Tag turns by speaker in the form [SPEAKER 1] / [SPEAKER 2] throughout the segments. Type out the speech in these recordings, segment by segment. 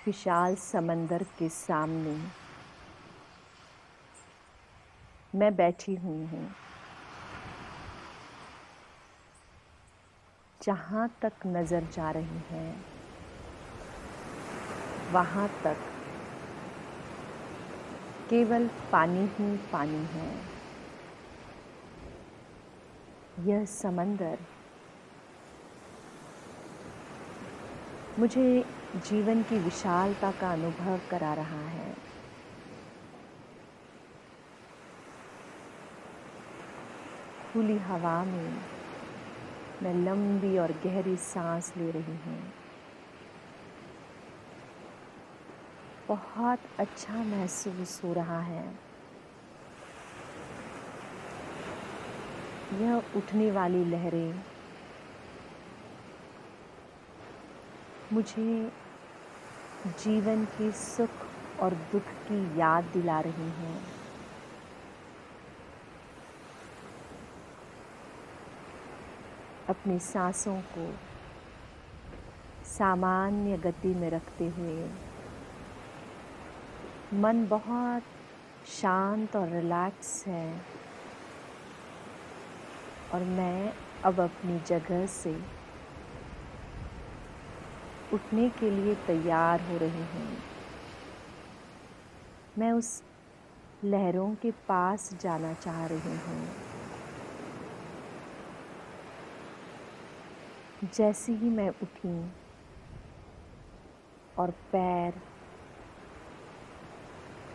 [SPEAKER 1] विशाल समंदर के सामने मैं बैठी हुई हूँ। जहाँ तक नज़र जा रही है वहाँ तक केवल पानी ही पानी है। यह समंदर मुझे जीवन की विशालता का अनुभव करा रहा है। खुली हवा में मैं लंबी और गहरी सांस ले रही हूँ। बहुत अच्छा महसूस हो रहा है। यह उठने वाली लहरें मुझे जीवन के सुख और दुख की याद दिला रही हैं। अपनी सांसों को सामान्य गति में रखते हुए मन बहुत शांत और रिलैक्स है और मैं अब अपनी जगह से उठने के लिए तैयार हो रही हूँ। मैं उस लहरों के पास जाना चाह रही हूँ। जैसे ही मैं उठी और पैर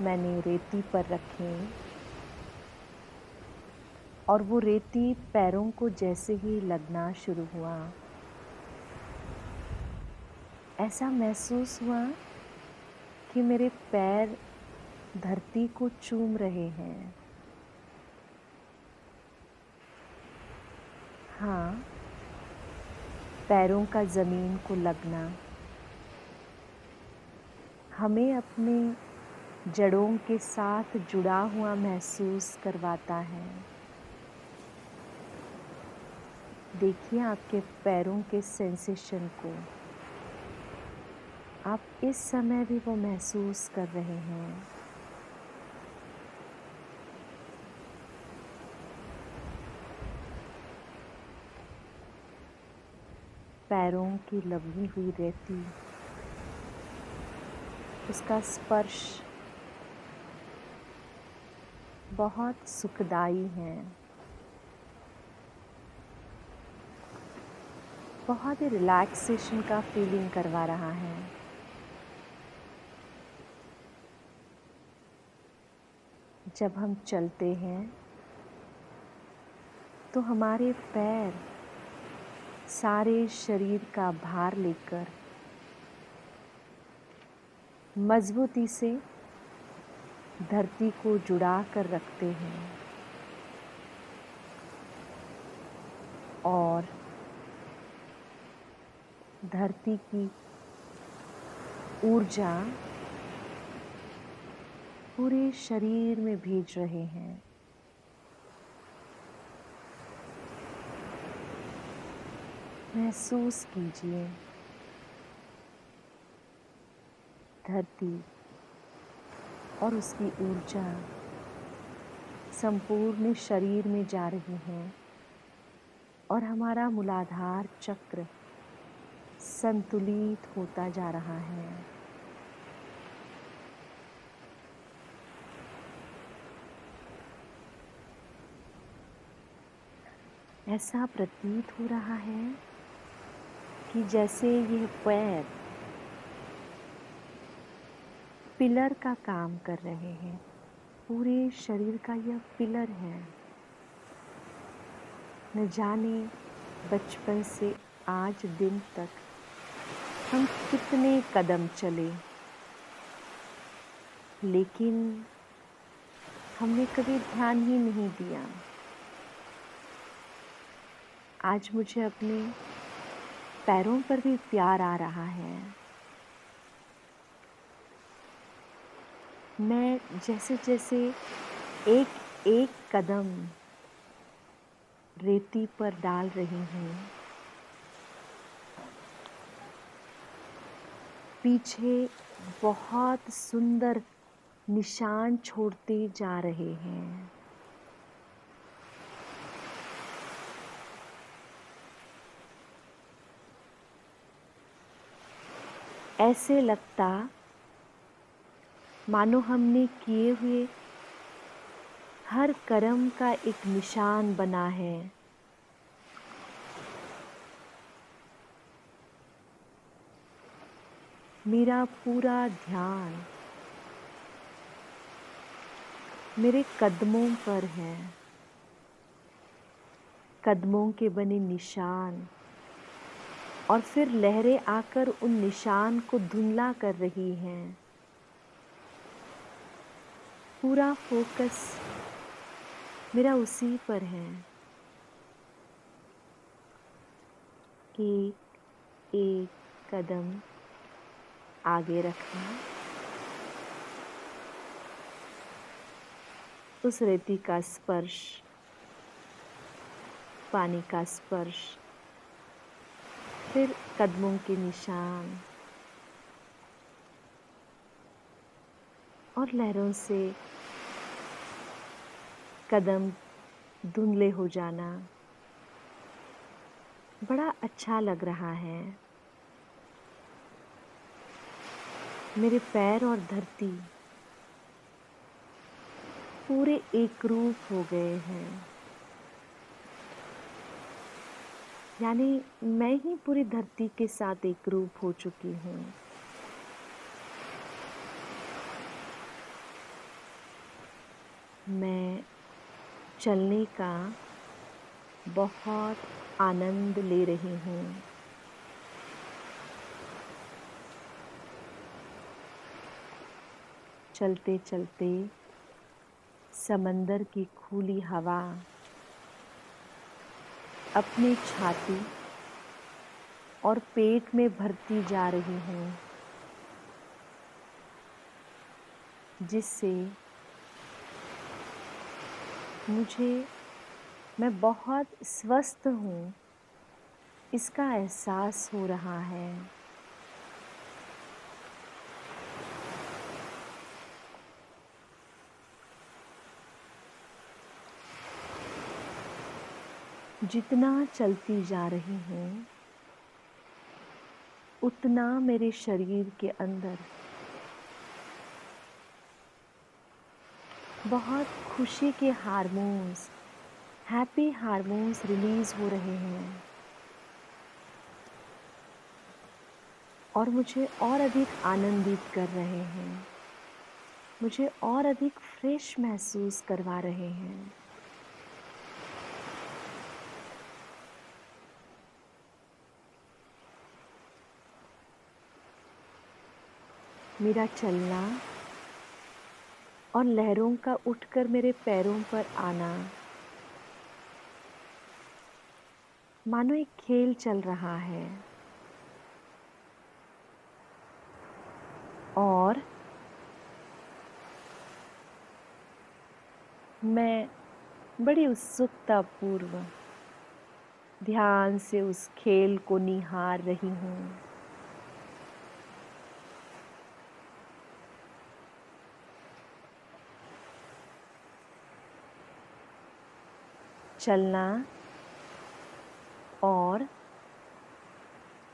[SPEAKER 1] मैंने रेती पर रखे और वो रेती पैरों को जैसे ही लगना शुरू हुआ, ऐसा महसूस हुआ कि मेरे पैर धरती को चूम रहे हैं। हाँ, पैरों का ज़मीन को लगना हमें अपने जड़ों के साथ जुड़ा हुआ महसूस करवाता है। देखिए आपके पैरों के सेंसेशन को। आप इस समय भी वो महसूस कर रहे हैं। पैरों की लगी हुई रेती, उसका स्पर्श बहुत सुखदाई है। बहुत ही रिलैक्सेशन का फीलिंग करवा रहा है। जब हम चलते हैं तो हमारे पैर सारे शरीर का भार लेकर मजबूती से धरती को जुड़ा कर रखते हैं और धरती की ऊर्जा पूरे शरीर में भेज रहे हैं। महसूस कीजिए धरती और उसकी ऊर्जा संपूर्ण शरीर में जा रही है और हमारा मूलाधार चक्र संतुलित होता जा रहा है। ऐसा प्रतीत हो रहा है कि जैसे यह पैर पिलर का काम कर रहे हैं। पूरे शरीर का यह पिलर है। न जाने बचपन से आज दिन तक हम कितने कदम चले, लेकिन हमने कभी ध्यान ही नहीं दिया। आज मुझे अपने पैरों पर भी प्यार आ रहा है। मैं जैसे जैसे एक एक कदम रेती पर डाल रही हूँ, पीछे बहुत सुंदर निशान छोड़ते जा रहे हैं। ऐसे लगता मानो हमने किए हुए हर कर्म का एक निशान बना है। मेरा पूरा ध्यान मेरे कदमों पर है। कदमों के बने निशान और फिर लहरें आकर उन निशान को धुंधला कर रही हैं। पूरा फोकस मेरा उसी पर है। एक एक कदम आगे रखना, उस रेती का स्पर्श, पानी का स्पर्श, फिर कदमों के निशान और लहरों से कदम धुंधले हो जाना बड़ा अच्छा लग रहा है। मेरे पैर और धरती पूरे एकरूप हो गए हैं। यानी मैं ही पूरी धरती के साथ एकरूप हो चुकी हूँ। मैं चलने का बहुत आनंद ले रही हूँ। चलते चलते समंदर की खुली हवा अपनी छाती और पेट में भरती जा रही हूँ, जिससे मैं बहुत स्वस्थ हूँ, इसका एहसास हो रहा है। जितना चलती जा रही हूँ, उतना मेरे शरीर के अंदर बहुत खुशी के हार्मोन्स, हैप्पी हार्मोन्स रिलीज हो रहे हैं और मुझे और अधिक आनंदित कर रहे हैं, मुझे और अधिक फ्रेश महसूस करवा रहे हैं। मेरा चलना और लहरों का उठकर मेरे पैरों पर आना मानो एक खेल चल रहा है और मैं बड़ी उत्सुकता पूर्वक ध्यान से उस खेल को निहार रही हूँ। चलना और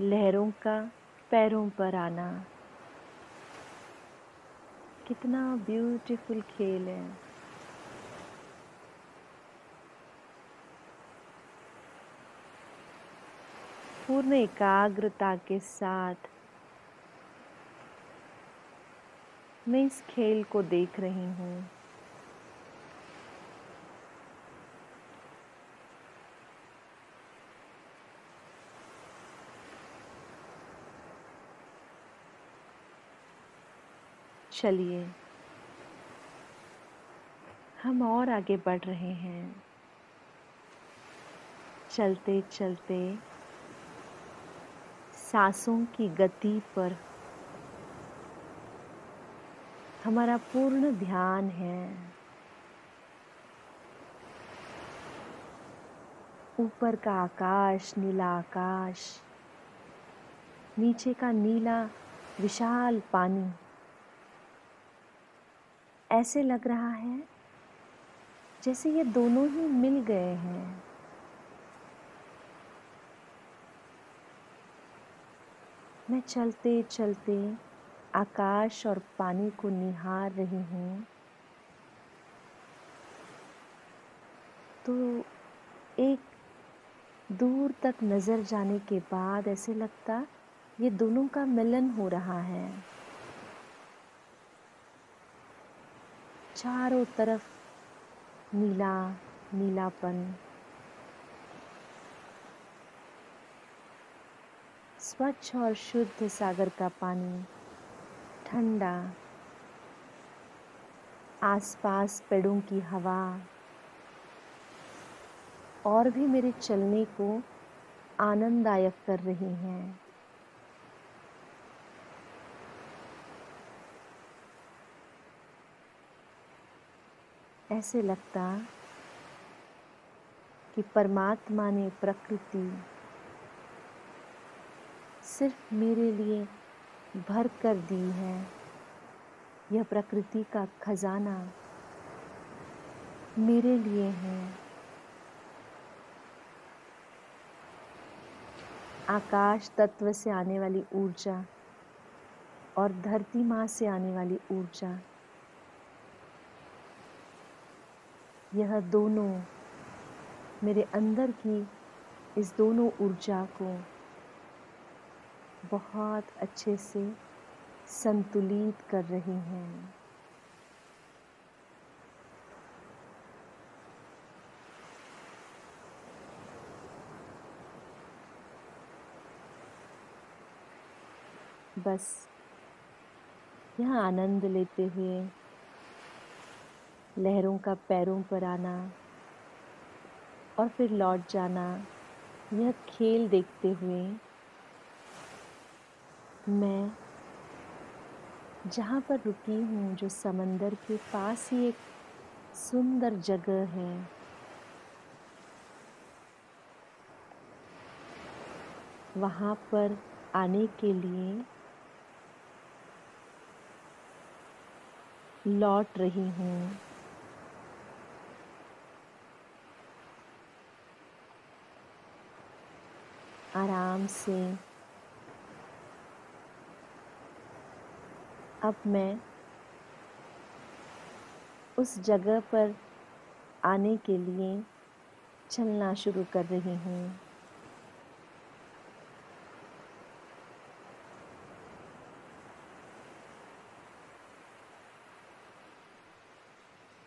[SPEAKER 1] लहरों का पैरों पर आना कितना ब्यूटीफुल खेल है। पूर्ण एकाग्रता के साथ मैं इस खेल को देख रही हूँ। चलिए हम और आगे बढ़ रहे हैं। चलते चलते सांसों की गति पर हमारा पूर्ण ध्यान है। ऊपर का आकाश, नीला आकाश, नीचे का नीला विशाल पानी, ऐसे लग रहा है जैसे ये दोनों ही मिल गए हैं। मैं चलते चलते आकाश और पानी को निहार रही हूँ, तो एक दूर तक नजर जाने के बाद ऐसे लगता ये दोनों का मिलन हो रहा है। चारों तरफ नीला नीलापन, स्वच्छ और शुद्ध सागर का पानी, ठंडा, आसपास पेड़ों की हवा और भी मेरे चलने को आनंददायक कर रही हैं। ऐसे लगता कि परमात्मा ने प्रकृति सिर्फ मेरे लिए भर कर दी है। यह प्रकृति का खजाना मेरे लिए है। आकाश तत्व से आने वाली ऊर्जा और धरती माँ से आने वाली ऊर्जा, यह दोनों मेरे अंदर की इस दोनों ऊर्जा को बहुत अच्छे से संतुलित कर रही हैं। बस यह आनंद लेते हुए लहरों का पैरों पर आना और फिर लौट जाना, यह खेल देखते हुए मैं जहाँ पर रुकी हूँ, जो समंदर के पास ही एक सुंदर जगह है, वहाँ पर आने के लिए लौट रही हूँ। आराम से अब मैं उस जगह पर आने के लिए चलना शुरू कर रही हूँ।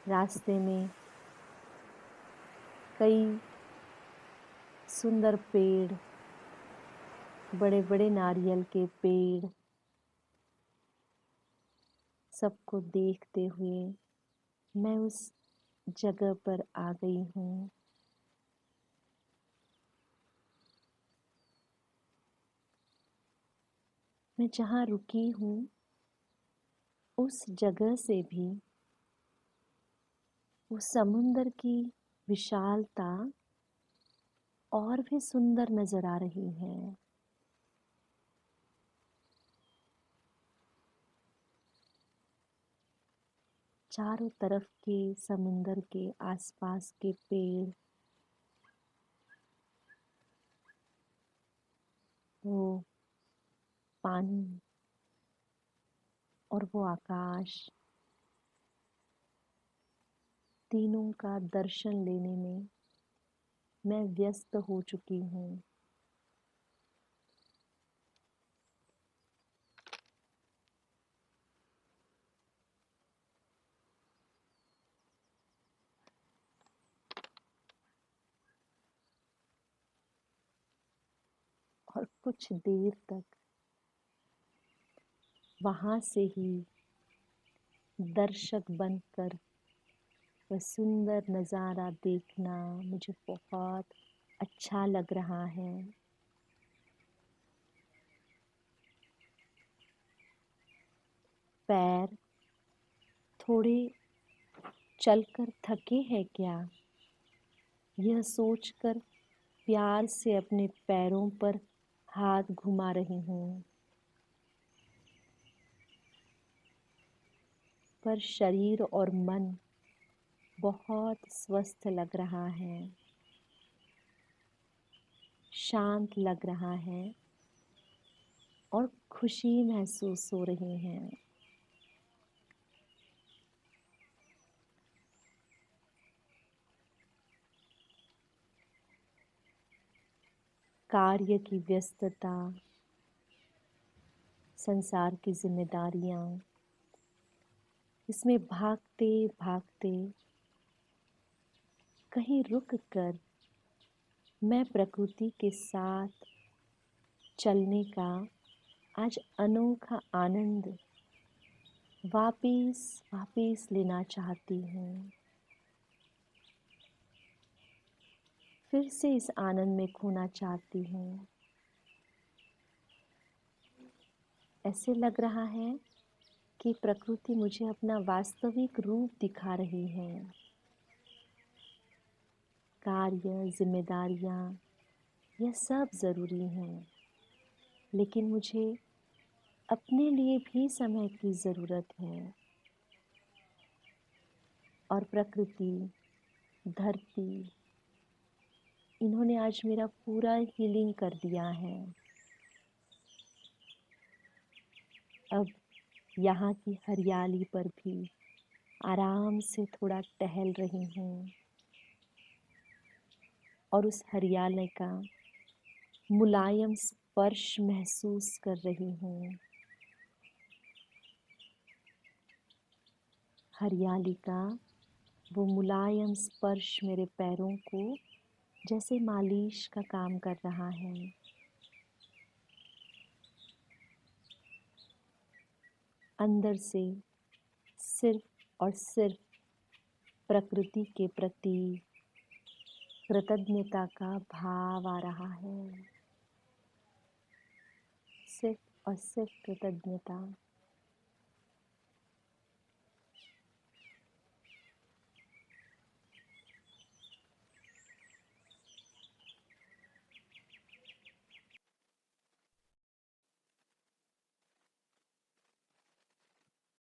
[SPEAKER 1] रास्ते में कई सुंदर पेड़, बड़े बड़े नारियल के पेड़, सबको देखते हुए मैं उस जगह पर आ गई हूँ। मैं जहाँ रुकी हूँ उस जगह से भी उस समुंदर की विशालता और भी सुंदर नजर आ रही है। चारों तरफ के समुंदर के आसपास के पेड़, वो पानी और वो आकाश, तीनों का दर्शन लेने में मैं व्यस्त हो चुकी हूँ। और कुछ देर तक वहाँ से ही दर्शक बनकर वह सुंदर नज़ारा देखना मुझे बहुत अच्छा लग रहा है। पैर थोड़े चलकर थके हैं क्या, यह सोचकर प्यार से अपने पैरों पर हाथ घुमा रही हूँ। पर शरीर और मन बहुत स्वस्थ लग रहा है, शांत लग रहा है और खुशी महसूस हो रही है। कार्य की व्यस्तता, संसार की जिम्मेदारियां, इसमें भागते भागते कहीं रुक कर मैं प्रकृति के साथ चलने का आज अनोखा आनंद वापिस लेना चाहती हूँ। फिर से इस आनंद में खोना चाहती हूँ। ऐसे लग रहा है कि प्रकृति मुझे अपना वास्तविक रूप दिखा रही है। कार्य, जिम्मेदारियाँ, यह सब ज़रूरी हैं, लेकिन मुझे अपने लिए भी समय की ज़रूरत है। और प्रकृति, धरती, इन्होंने आज मेरा पूरा हीलिंग कर दिया है। अब यहाँ की हरियाली पर भी आराम से थोड़ा टहल रही हूँ और उस हरियाली का मुलायम स्पर्श महसूस कर रही हूँ। हरियाली का वो मुलायम स्पर्श मेरे पैरों को जैसे मालिश का काम कर रहा है। अंदर से सिर्फ और सिर्फ प्रकृति के प्रति कृतज्ञता का भाव आ रहा है। सिर्फ और सिर्फ कृतज्ञता।